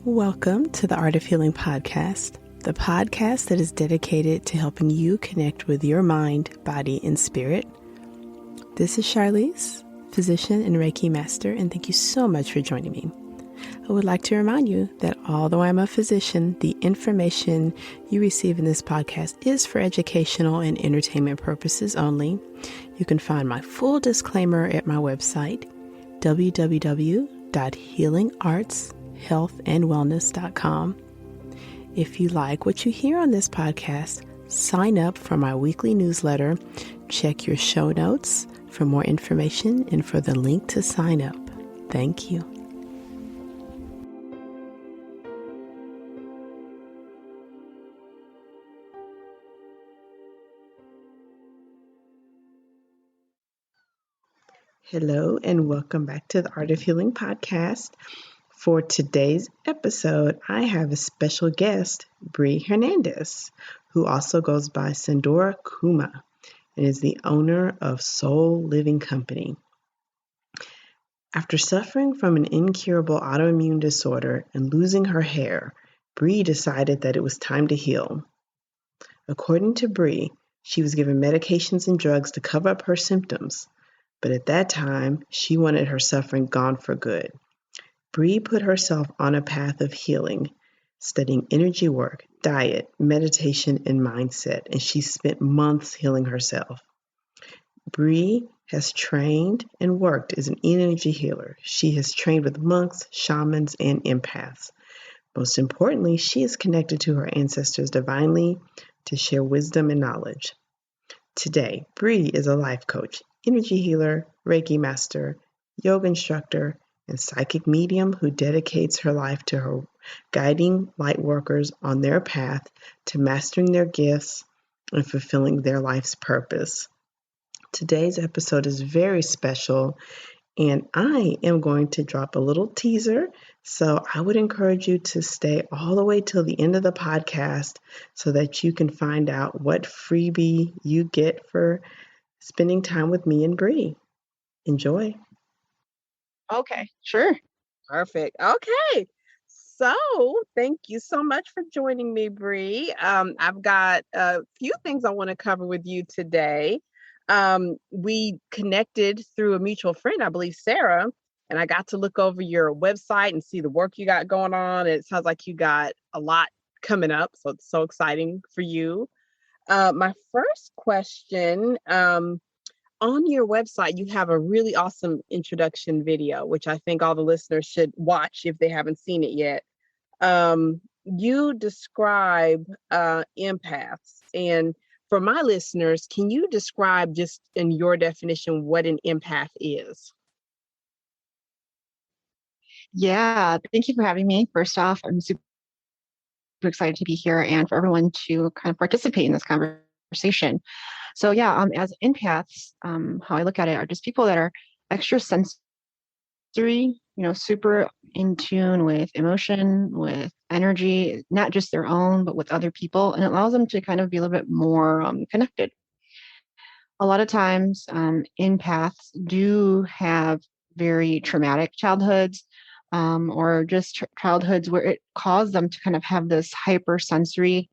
Welcome to the Art of Healing podcast, the podcast that is dedicated to helping you connect with your mind, body, and spirit. This is Charlize, physician and Reiki master, and thank you so much for joining me. I would like to remind you that although I'm a physician, the information you receive in this podcast is for educational and entertainment purposes only. You can find my full disclaimer at my website, www.healingartshealthandwellness.com. If you like what you hear on this podcast, sign up for my weekly newsletter. Check your show notes for more information and for the link to sign up. Thank you. Hello, and welcome back to the Art of Healing podcast. For today's episode, I have a special guest, Bri Hernandez, who also goes by Sandora Kuma and is the owner of Soul Living Company. After suffering from an incurable autoimmune disorder and losing her hair, Bri decided that it was time to heal. According to Bri, she was given medications and drugs to cover up her symptoms, but at that time, she wanted her suffering gone for good. Bri put herself on a path of healing, studying energy work, diet, meditation, and mindset, and she spent months healing herself. Bri has trained and worked as an energy healer. She has trained with monks, shamans, and empaths. Most importantly, she is connected to her ancestors divinely to share wisdom and knowledge. Today, Bri is a life coach, energy healer, Reiki master, yoga instructor, and psychic medium who dedicates her life to her guiding light workers on their path to mastering their gifts and fulfilling their life's purpose. Today's episode is very special, and I am going to drop a little teaser, so I would encourage you to stay all the way till the end of the podcast so that you can find out what freebie you get for spending time with me and Bri. Enjoy. Okay, sure. Perfect. Okay. So thank you so much for joining me, Bri. I've got a few things I want to cover with you today. We connected through a mutual friend, I believe, Sarah, and I got to look over your website and see the work you got going on. It sounds like you got a lot coming up, so it's so exciting for you. My first question, on your website, you have a really awesome introduction video, which I think all the listeners should watch if they haven't seen it yet. You describe empaths. And for my listeners, can you describe just in your definition what an empath is? Yeah, thank you for having me. First off, I'm super excited to be here and for everyone to kind of participate in this conversation. So yeah, as empaths, how I look at it are just people that are extra sensory, super in tune with emotion, with energy, not just their own, but with other people. And it allows them to kind of be a little bit more connected. A lot of times, empaths do have very traumatic childhoods, or just childhoods where it caused them to kind of have this hypersensory,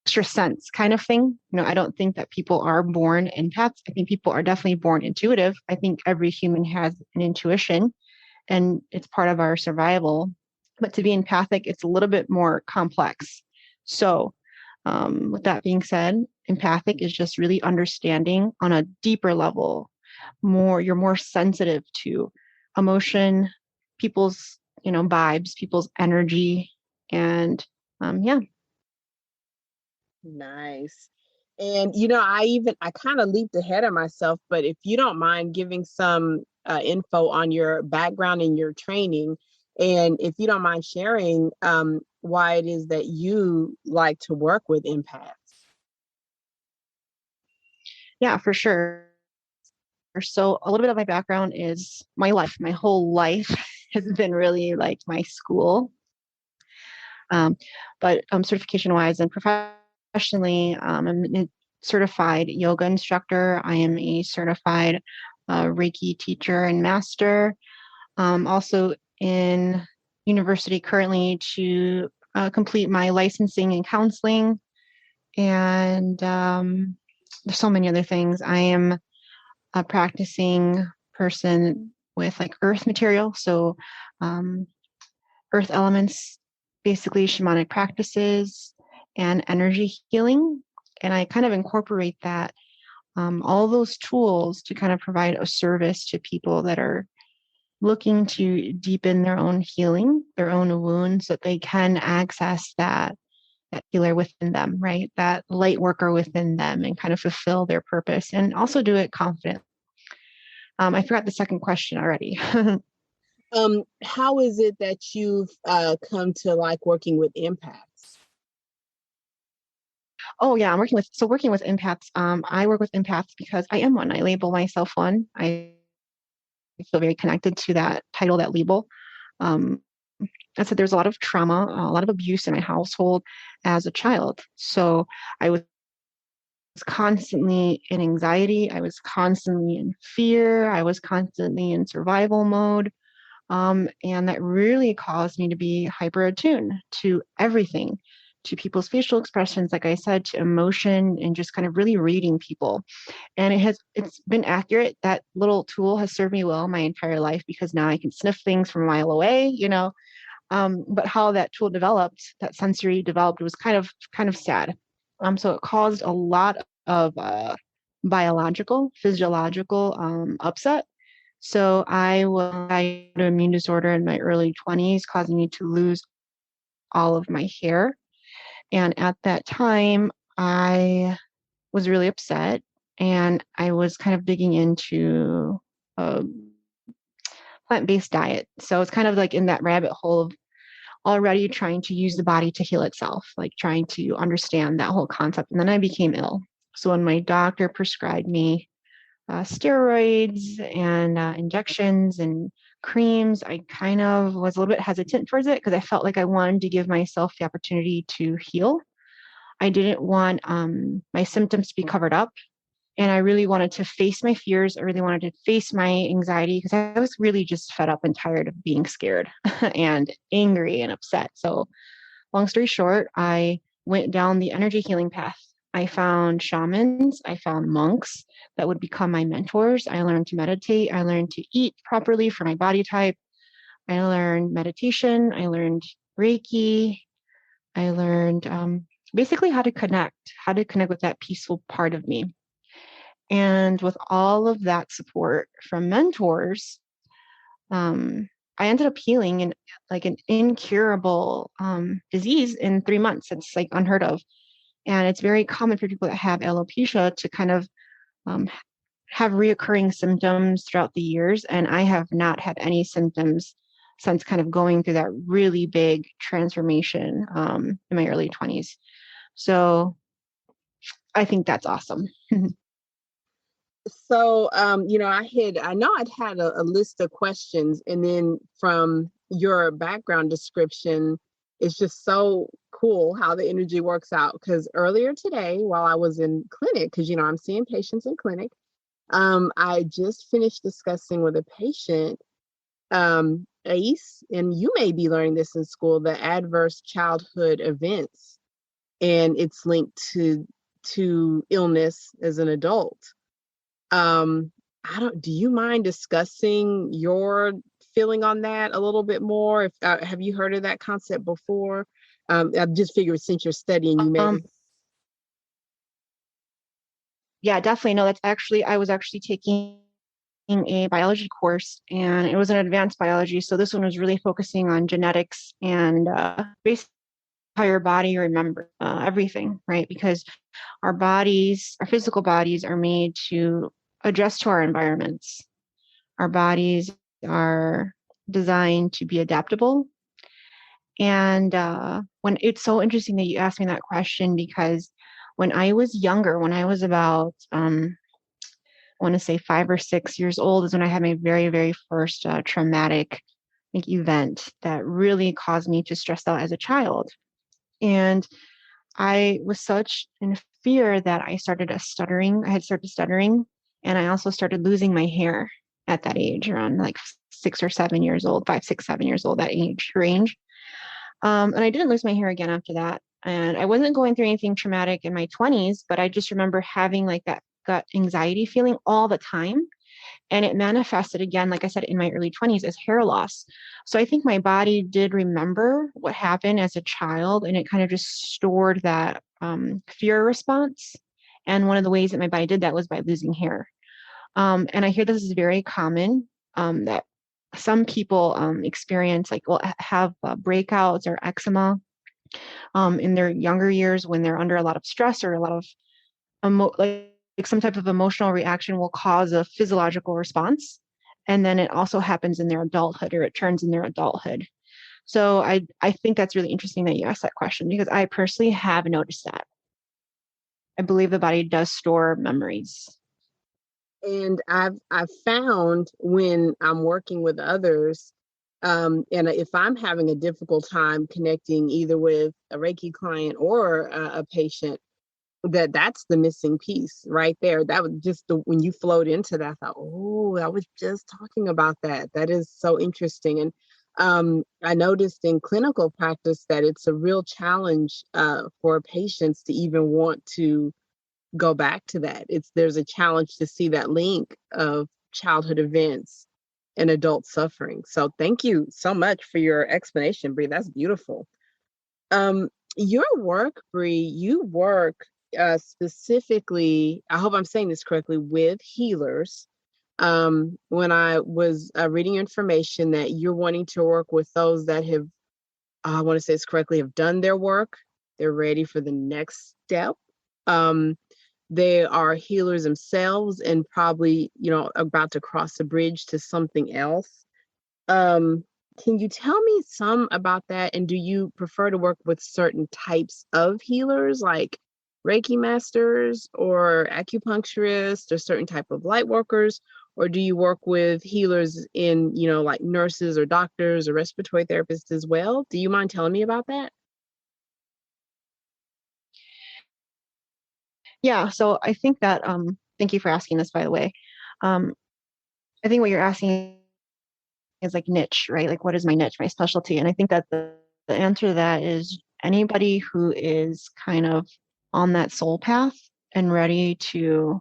extra sense kind of thing. I don't think that people are born empaths. I think people are definitely born intuitive. I think every human has an intuition and it's part of our survival. But to be empathic, it's a little bit more complex. So with that being said, empathic is just really understanding on a deeper level. You're more sensitive to emotion, people's, vibes, people's energy. And yeah. Nice. And I kind of leaped ahead of myself, but if you don't mind giving some info on your background and your training, and if you don't mind sharing why it is that you like to work with empaths. Yeah, for sure. So a little bit of my background is my life. My whole life has been really like my school. But certification wise and professionally, I'm a certified yoga instructor. I am a certified Reiki teacher and master. Also in university currently to complete my licensing in counseling. And there's so many other things. I am a practicing person with like earth material. So earth elements, basically shamanic practices and energy healing. And I kind of incorporate that, all those tools to kind of provide a service to people that are looking to deepen their own healing, their own wounds, so that they can access that healer within them, right? That light worker within them and kind of fulfill their purpose and also do it confidently. I forgot the second question already. How is it that you've come to like working with empaths? Oh yeah, working with empaths. I work with empaths because I am one. I label myself one. I feel very connected to that title, that label. I said there's a lot of trauma, a lot of abuse in my household as a child. So I was constantly in anxiety. I was constantly in fear. I was constantly in survival mode. And that really caused me to be hyper attuned to everything, to people's facial expressions, like I said, to emotion, and just kind of really reading people. And it's been accurate. That little tool has served me well my entire life, because now I can sniff things from a mile away, you know. But how that tool developed, that sensory developed, was kind of sad. So it caused a lot of biological, physiological upset. So I was diagnosed with an immune disorder in my early 20s, causing me to lose all of my hair. And at that time, I was really upset, and I was kind of digging into a plant-based diet. So it's kind of like in that rabbit hole of already trying to use the body to heal itself, like trying to understand that whole concept. And then I became ill. So when my doctor prescribed me steroids and injections and creams, I kind of was a little bit hesitant towards it, because I felt like I wanted to give myself the opportunity to heal. I didn't want my symptoms to be covered up. And I really wanted to face my fears. I really wanted to face my anxiety, because I was really just fed up and tired of being scared and angry and upset. So, long story short, I went down the energy healing path. I found shamans, I found monks that would become my mentors. I learned to meditate. I learned to eat properly for my body type. I learned meditation. I learned Reiki. I learned basically how to connect with that peaceful part of me. And with all of that support from mentors, I ended up healing in like an incurable disease in 3 months. It's like unheard of. And it's very common for people that have alopecia to kind of um, have reoccurring symptoms throughout the years. And I have not had any symptoms since kind of going through that really big transformation in my early 20s. So I think that's awesome. So, I know I'd had a list of questions, and then from your background description, it's just so cool how the energy works out. Because earlier today, while I was in clinic, because I'm seeing patients in clinic, I just finished discussing with a patient, ACE, and you may be learning this in school, the adverse childhood events, and it's linked to illness as an adult. Do you mind discussing your feeling on that a little bit more? If have you heard of that concept before? I just figured since you're studying, you may. Yeah, definitely. No, I was actually taking a biology course, and it was an advanced biology. So this one was really focusing on genetics and basically how your body remembers everything, right? Because our physical bodies are made to adjust to our environments. Our bodies are designed to be adaptable. And when it's so interesting that you asked me that question, because when I was younger, when I was about, I want to say 5 or 6 years old, is when I had my very, very first traumatic event that really caused me to stress out as a child. And I was such in fear that I started stuttering. I had started stuttering, and I also started losing my hair at that age, around like 6 or 7 years old, 5, 6, 7 years old, that age range. And I didn't lose my hair again after that. And I wasn't going through anything traumatic in my 20s, but I just remember having like that gut anxiety feeling all the time. And it manifested again, like I said, in my early 20s as hair loss. So I think my body did remember what happened as a child, and it kind of just stored that fear response. And one of the ways that my body did that was by losing hair. And I hear this is very common, that some people experience, like, will have breakouts or eczema in their younger years when they're under a lot of stress or a lot of like some type of emotional reaction will cause a physiological response. And then it also happens in their adulthood, or it turns in their adulthood. So I think that's really interesting that you asked that question, because I personally have noticed that. I believe the body does store memories. And I've found when I'm working with others, and if I'm having a difficult time connecting either with a Reiki client or a patient, that's the missing piece right there. That was just when you flowed into that, I thought, oh, I was just talking about that. That is so interesting. And I noticed in clinical practice that it's a real challenge for patients to even want to go back to that. There's a challenge to see that link of childhood events and adult suffering. So thank you so much for your explanation, Bri. That's beautiful. Um, your work, Bri, you work specifically, I hope I'm saying this correctly, with healers. When I was reading information that you're wanting to work with those that have, I want to say this correctly, have done their work, they're ready for the next step. Um, they are healers themselves and probably, about to cross the bridge to something else. Um, can you tell me some about that? And do you prefer to work with certain types of healers, like Reiki masters or acupuncturists or certain type of light workers? Or do you work with healers in, like nurses or doctors or respiratory therapists as well? Do you mind telling me about that? Yeah, so I think that thank you for asking this, by the way. Um, I think what you're asking is like niche, right? Like, what is my niche, my specialty? And I think that the answer to that is anybody who is kind of on that soul path and ready to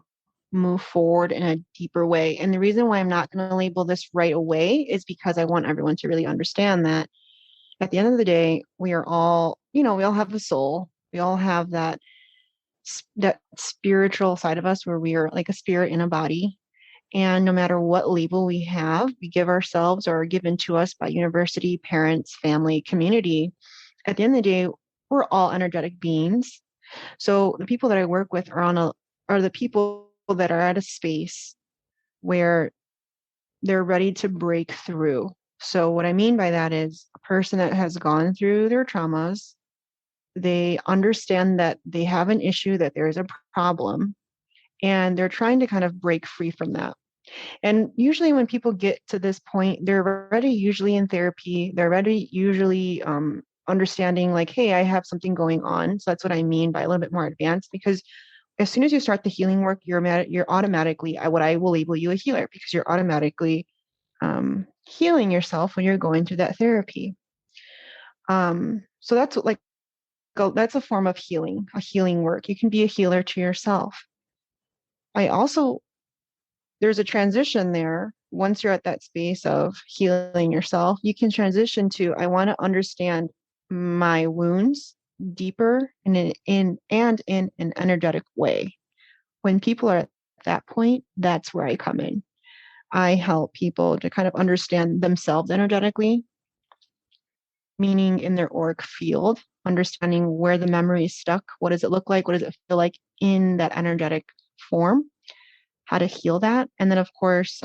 move forward in a deeper way. And the reason why I'm not going to label this right away is because I want everyone to really understand that at the end of the day, we are all, we all have a soul. We all have that spiritual side of us where we are like a spirit in a body. And no matter what label we have, we give ourselves or are given to us by university, parents, family, community, at the end of the day, we're all energetic beings. So the people that I work with are the people that are at a space where they're ready to break through. So what I mean by that is a person that has gone through their traumas, they understand that they have an issue, that there is a problem, and they're trying to kind of break free from that. And usually when people get to this point, they're already usually in therapy. They're already usually understanding like, hey, I have something going on. So that's what I mean by a little bit more advanced, because as soon as you start the healing work, you're automatically, what I will label you a healer, because you're automatically healing yourself when you're going through that therapy. So that's like, that's a form of healing, a healing work. You can be a healer to yourself. I also there's a transition there. Once you're at that space of healing yourself, you can transition to, I want to understand my wounds deeper and in an energetic way. When people are at that point, that's where I come in. I help people to kind of understand themselves energetically, meaning in their auric field, understanding where the memory is stuck. What does it look like? What does it feel like in that energetic form? How to heal that. And then, of course,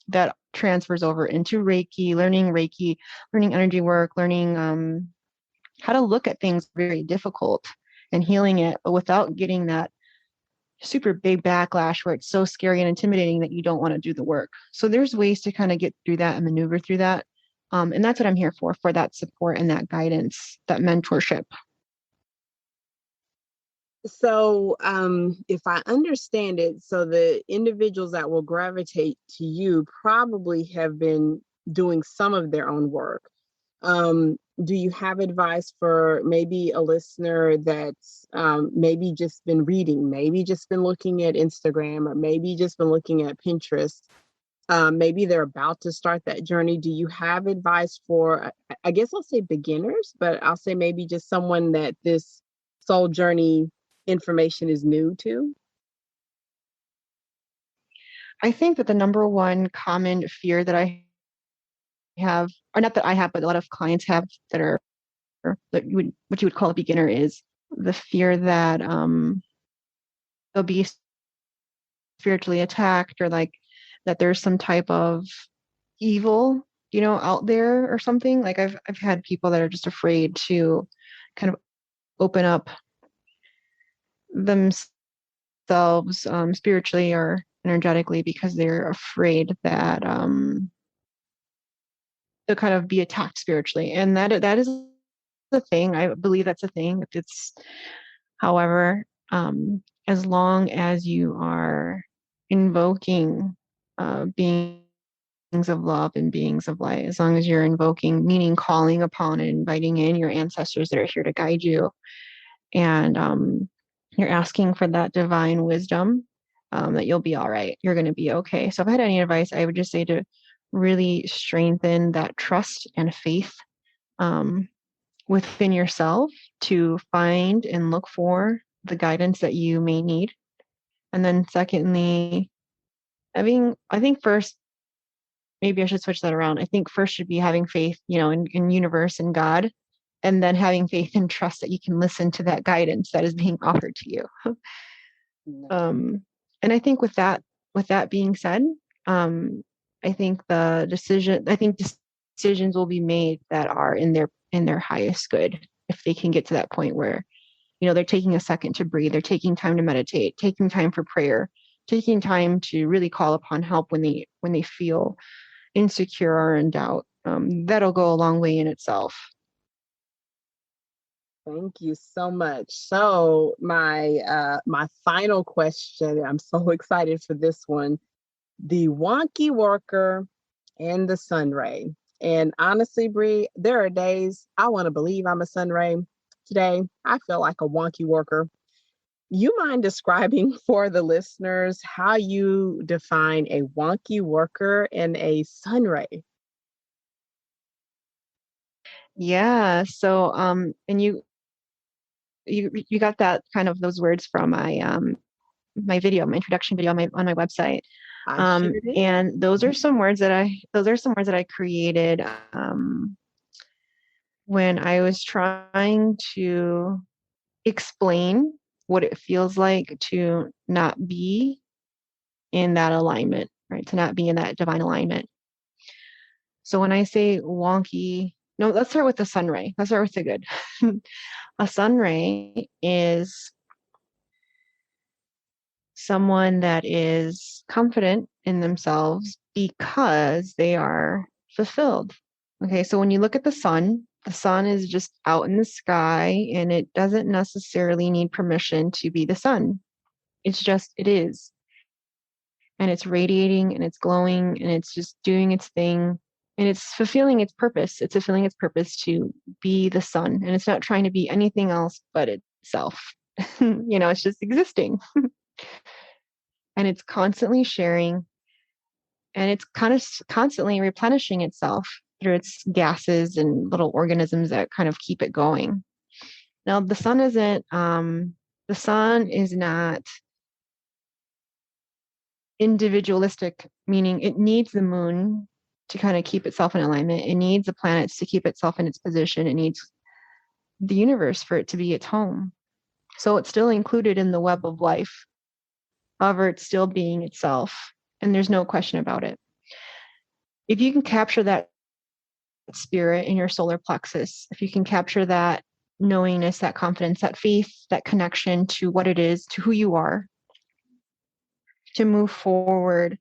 that transfers over into Reiki, learning energy work, learning how to look at things very difficult and healing it, but without getting that super big backlash where it's so scary and intimidating that you don't want to do the work. So there's ways to kind of get through that and maneuver through that. And that's what I'm here for that support and that guidance, that mentorship. So, if I understand it, so the individuals that will gravitate to you probably have been doing some of their own work. Do you have advice for maybe a listener that's maybe just been reading, maybe just been looking at Instagram, or maybe just been looking at Pinterest? Maybe they're about to start that journey. Do you have advice for, I guess I'll say beginners, but I'll say maybe just someone that this soul journey information is new to? I think that the number one common fear that I have, or not that I have, but a lot of clients have that are that what you would call a beginner, is the fear that they'll be spiritually attacked, or like that there's some type of evil, out there or something. Like I've had people that are just afraid to kind of open up themselves spiritually or energetically, because they're afraid that they'll kind of be attacked spiritually. And that is a thing. I believe that's a thing. It's, however, as long as you are invoking beings of love and beings of light, as long as you're invoking, meaning calling upon and inviting in your ancestors that are here to guide you, and you're asking for that divine wisdom, that you'll be all right. You're going to be okay. So if I had any advice, I would just say to really strengthen that trust and faith within yourself, to find and look for the guidance that you may need. And then secondly, I think first, maybe I should switch that around. I think first should be having faith, in universe and God, and then having faith and trust that you can listen to that guidance that is being offered to you. And I think with that being said, I think decisions will be made that are in their highest good, if they can get to that point where, they're taking a second to breathe, they're taking time to meditate, taking time for prayer, taking time to really call upon help when they feel insecure or in doubt. That'll go a long way in itself. Thank you so much. So my final question, I'm so excited for this one. The wonky worker and the sun ray. And honestly, Bri, there are days I want to believe I'm a sun ray. Today, I feel like a wonky worker. You mind describing for the listeners how you define a wonky worker and a sun ray? Yeah. So, and you got that kind of those words from my video, my introduction video on my website. I sure did. And those are some words that I created when I was trying to explain what it feels like to not be in that alignment, right? To not be in that divine alignment. So when I say wonky, no, let's start with the sun ray. Let's start with the good. A sun ray is someone that is confident in themselves because they are fulfilled. Okay, so when you look at the sun is just out in the sky, and it doesn't necessarily need permission to be the sun. It is. And it's radiating and it's glowing and it's just doing its thing, and it's fulfilling its purpose. It's fulfilling its purpose to be the sun, and it's not trying to be anything else but itself. It's just existing. And it's constantly sharing, and it's kind of constantly replenishing itself through its gases and little organisms that kind of keep it going. Now, the sun is not individualistic, meaning it needs the moon to kind of keep itself in alignment. It needs the planets to keep itself in its position. It needs the universe for it to be its home. So it's still included in the web of life. However, it's still being itself, and there's no question about it. If you can capture that spirit in your solar plexus, if you can capture that knowingness, that confidence, that faith, that connection to what it is, to who you are, to move forward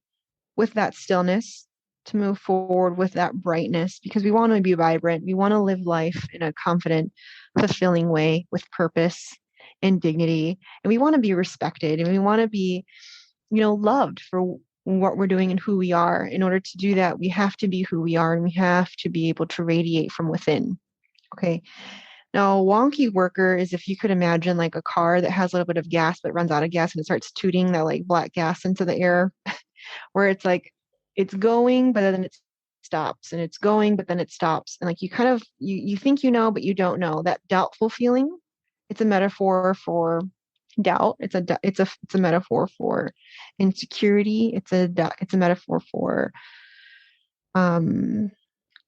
with that stillness, to move forward with that brightness, because we want to be vibrant. We want to live life in a confident, fulfilling way with purpose and dignity. And we want to be respected, and we want to be, loved for what we're doing and who we are. In order to do that, we have to be who we are, and we have to be able to radiate from within. Okay. Now, a wonky worker is, if you could imagine like a car that has a little bit of gas but runs out of gas and it starts tooting that like black gas into the air, where it's like it's going, but then it stops, and it's going, but then it stops. And like you kind of you think you know, but you don't know. That doubtful feeling, it's a metaphor for doubt. It's a metaphor for insecurity. It's a metaphor for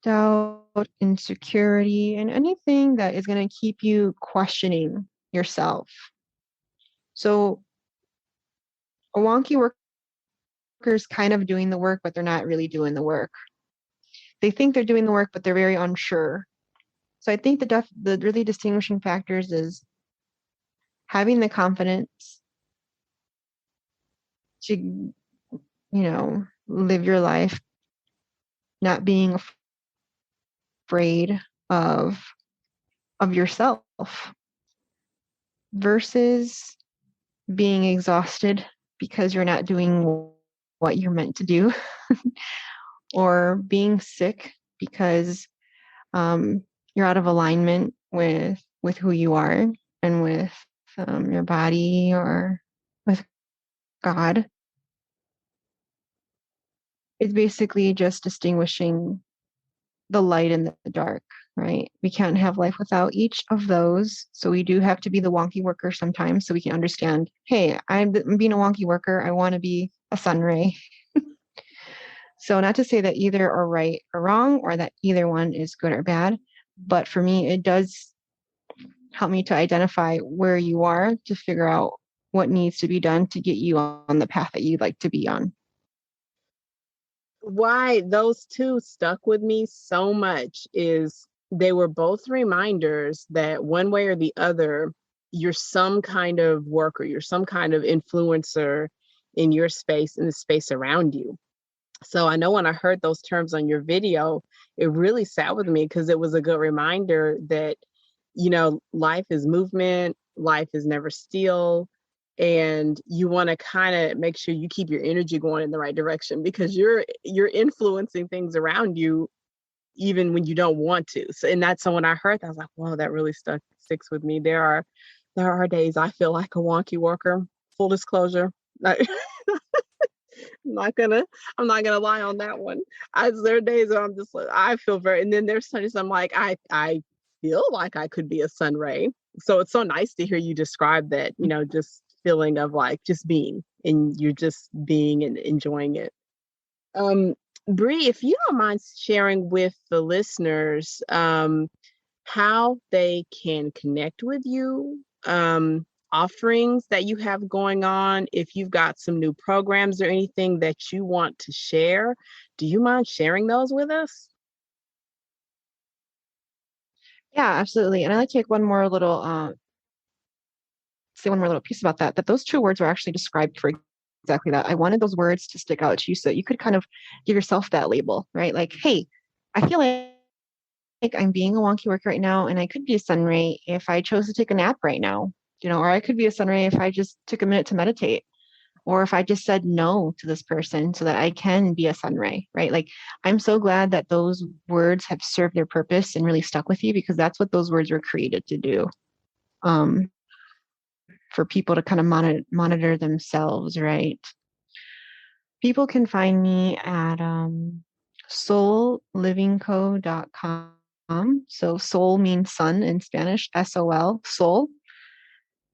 doubt, insecurity, and anything that is going to keep you questioning yourself. So a wonky worker is kind of doing the work, but they're not really doing the work. They think they're doing the work, but they're very unsure. So I think the really distinguishing factors is having the confidence to, live your life, not being afraid of yourself, versus being exhausted because you're not doing what you're meant to do, or being sick because you're out of alignment with who you are and with your body or with God. It's basically just distinguishing the light and the dark, right? We can't have life without each of those. So we do have to be the wonky worker sometimes, so we can understand, hey, I'm being a wonky worker. I want to be a sun ray. So not to say that either are right or wrong, or that either one is good or bad, but for me, it does help me to identify where you are, to figure out what needs to be done to get you on the path that you'd like to be on. Why those two stuck with me so much is they were both reminders that one way or the other, you're some kind of worker, you're some kind of influencer in your space, in the space around you. So I know when I heard those terms on your video, it really sat with me, because it was a good reminder that, life is movement, life is never still. And you want to kind of make sure you keep your energy going in the right direction, because you're influencing things around you even when you don't want to. So when I heard that, I was like, whoa, that really sticks with me. There are days I feel like a wonky worker. Full disclosure. I'm not gonna lie on that one. There are days where I'm just like, I feel very, and then there's times I'm like, I feel like I could be a sun ray. So it's so nice to hear you describe that, just feeling of like just being, and you're just being and enjoying it. Bri, if you don't mind sharing with the listeners how they can connect with you, offerings that you have going on, if you've got some new programs or anything that you want to share, do you mind sharing those with us? Yeah, absolutely. And I like to make say one more little piece about that those two words were actually described for exactly that. I wanted those words to stick out to you so you could kind of give yourself that label, right? Like, hey, I feel like I'm being a wonky worker right now, and I could be a sun ray if I chose to take a nap right now, or I could be a sun ray if I just took a minute to meditate, or if I just said no to this person so that I can be a sun ray, right? Like, I'm so glad that those words have served their purpose and really stuck with you, because that's what those words were created to do. For people to kind of monitor themselves, right? People can find me at soullivingco.com. So soul means sun in Spanish, SOL, soul.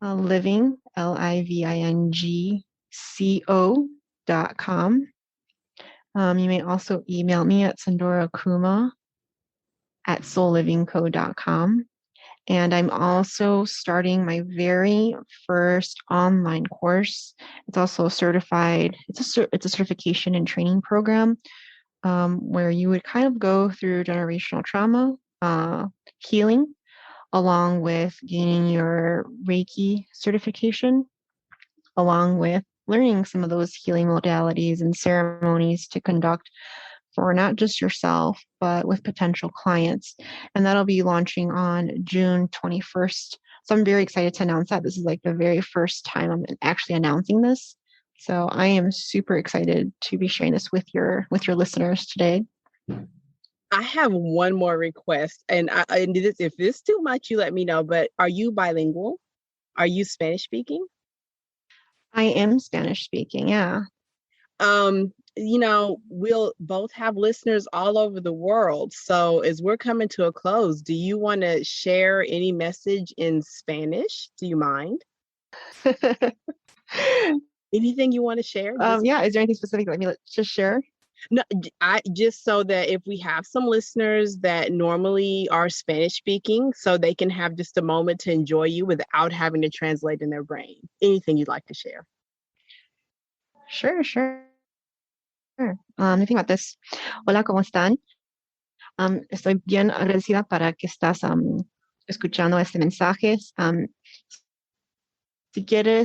Living, LIVINGCO.com. You may also email me at sandorakuma@soulllivingco.com. And I'm also starting my very first online course. It's also certified. It's a certification and training program where you would kind of go through generational trauma healing, along with gaining your Reiki certification, along with learning some of those healing modalities and ceremonies to conduct for not just yourself, but with potential clients. And that'll be launching on June 21st. So I'm very excited to announce that. This is like the very first time I'm actually announcing this. So I am super excited to be sharing this with your listeners today. I have one more request, and if this is too much, you let me know. But are you bilingual? Are you Spanish speaking? I am Spanish speaking. Yeah. We'll both have listeners all over the world. So as we're coming to a close, do you want to share any message in Spanish? Do you mind? Anything you want to share? Yeah. Is there anything specific that you just share? No, I just so that if we have some listeners that normally are Spanish speaking, so they can have just a moment to enjoy you without having to translate in their brain. Anything you'd like to share? Sure. Let me think about this. Hola, ¿cómo están? Estoy bien agradecida para que estás escuchando este mensaje.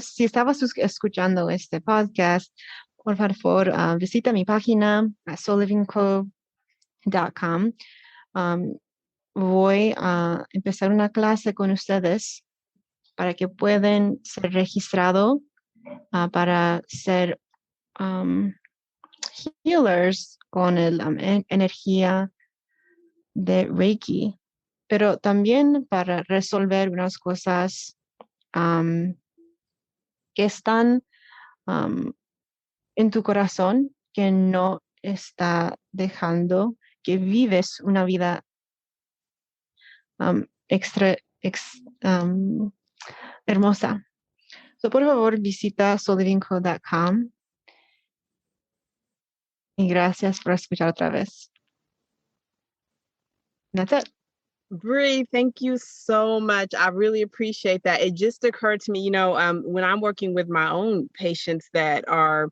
Si estabas escuchando este podcast, por favor, visita mi página soulivingco.com. Voy a empezar una clase con ustedes para que puedan ser registrados para ser healers con energía de Reiki, pero también para resolver unas cosas que están en tu corazón, que no está dejando que vives una vida hermosa. So, por favor, visita soulivingco.com y gracias por escuchar otra vez. That's it. Bri, thank you so much. I really appreciate that. It just occurred to me, when I'm working with my own patients that are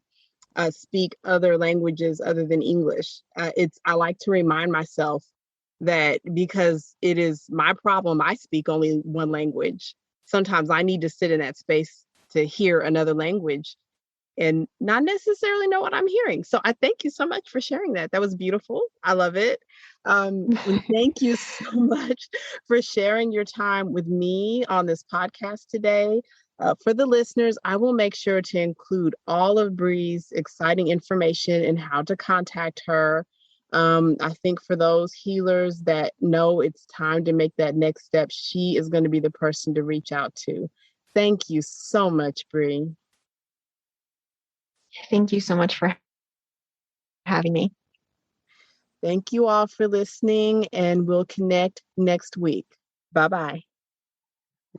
speak other languages other than English, I like to remind myself that because it is my problem, I speak only one language. Sometimes I need to sit in that space to hear another language and not necessarily know what I'm hearing. So I thank you so much for sharing that. That was beautiful. I love it. And thank you so much for sharing your time with me on this podcast today. For the listeners, I will make sure to include all of Bri's exciting information and how to contact her. I think for those healers that know it's time to make that next step, she is going to be the person to reach out to. Thank you so much, Bri. Thank you so much for having me. Thank you all for listening, and we'll connect next week. Bye-bye.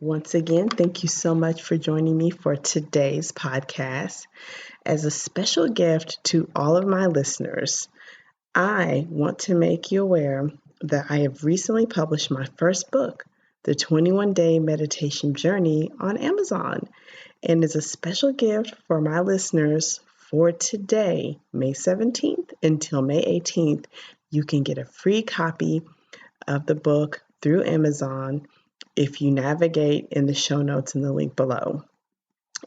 Once again, thank you so much for joining me for today's podcast. As a special gift to all of my listeners, I want to make you aware that I have recently published my first book, The 21-Day Meditation Journey, on Amazon. And as a special gift for my listeners for today, May 17th until May 18th, you can get a free copy of the book through Amazon if you navigate in the show notes in the link below.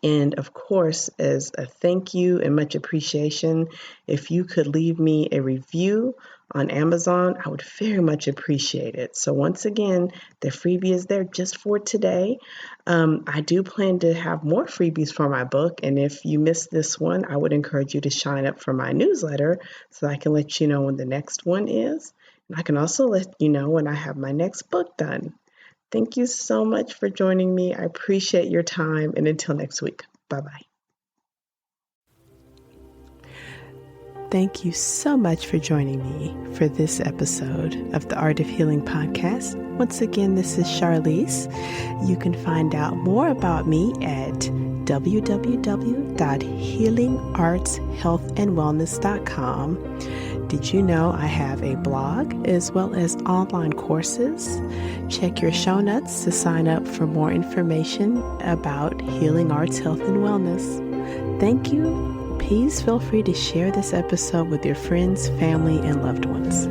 And of course, as a thank you and much appreciation, if you could leave me a review on Amazon, I would very much appreciate it. So once again, the freebie is there just for today. I do plan to have more freebies for my book. And if you missed this one, I would encourage you to sign up for my newsletter so I can let you know when the next one is. And I can also let you know when I have my next book done. Thank you so much for joining me. I appreciate your time. And until next week, bye-bye. Thank you so much for joining me for this episode of the Art of Healing podcast. Once again, this is Charlize. You can find out more about me at www.healingartshealthandwellness.com. Did you know I have a blog as well as online courses? Check your show notes to sign up for more information about healing arts, health, and wellness. Thank you. Please feel free to share this episode with your friends, family, and loved ones.